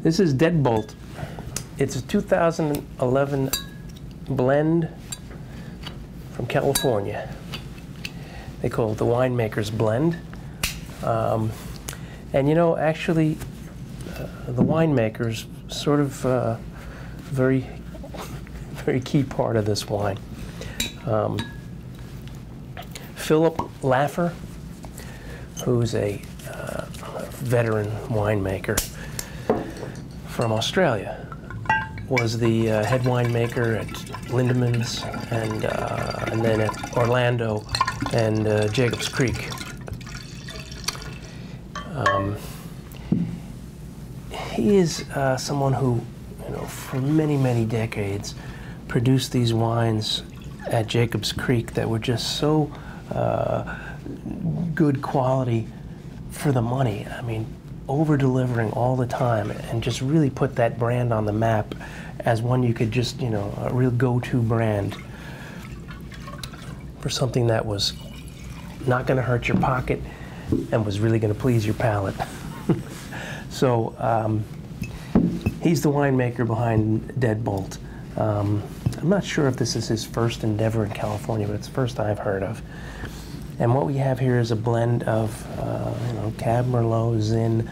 This is Deadbolt. It's a 2011 blend from California. They call it the Winemakers blend. And you know, actually, the Winemakers sort of very key part of this wine. Philip Laffer, who's a veteran winemaker from Australia, was the head winemaker at Lindemans and then at Orlando and Jacobs Creek. He is someone who, you know, for many decades produced these wines at Jacobs Creek that were just so good quality for the money. I mean, over-delivering all the time, and just really put that brand on the map as one you could just, you know, a real go-to brand for something that was not going to hurt your pocket and was really going to please your palate. So he's the winemaker behind Deadbolt. I'm not sure if this is his first endeavor in California, but it's the first I've heard of. And what we have here is a blend of you know, Cab Merlot, Zin,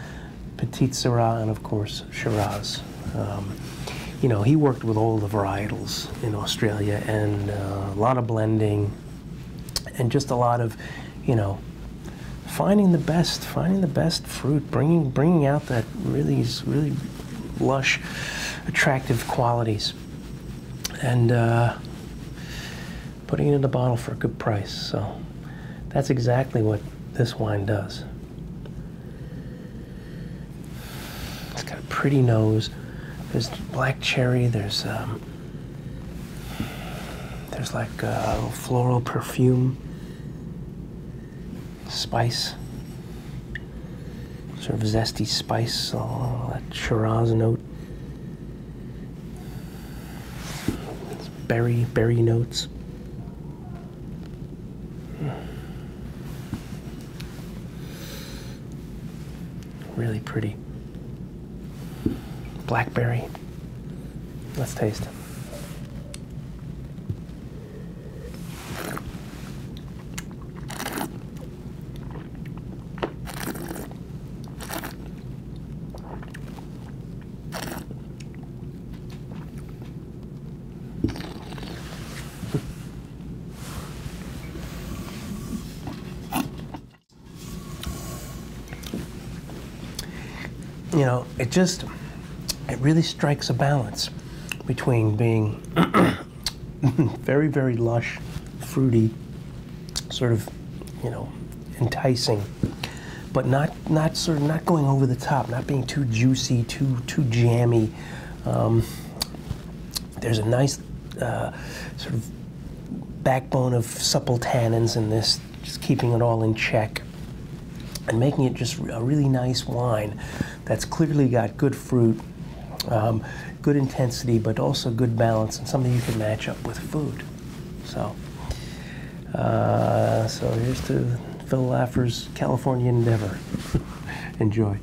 Petit Syrah, and of course Shiraz. You know, he worked with all the varietals in Australia, and a lot of blending, and just a lot of, you know, finding the best fruit, bringing out that really lush, attractive qualities, and putting it in the bottle for a good price. So that's exactly what this wine does. It's got a pretty nose. There's black cherry. There's like a floral perfume, spice, sort of zesty spice, that Shiraz note. It's berry notes. Really pretty. Blackberry. Let's taste it. You know, it really strikes a balance between being very lush, fruity, sort of, you know, enticing, but not going over the top, not being too juicy, too jammy. There's a nice sort of backbone of supple tannins in this, just keeping it all in check and making it just a really nice wine that's clearly got good fruit, good intensity, but also good balance, and something you can match up with food. So, so here's to Phil Laffer's California endeavor. Enjoy.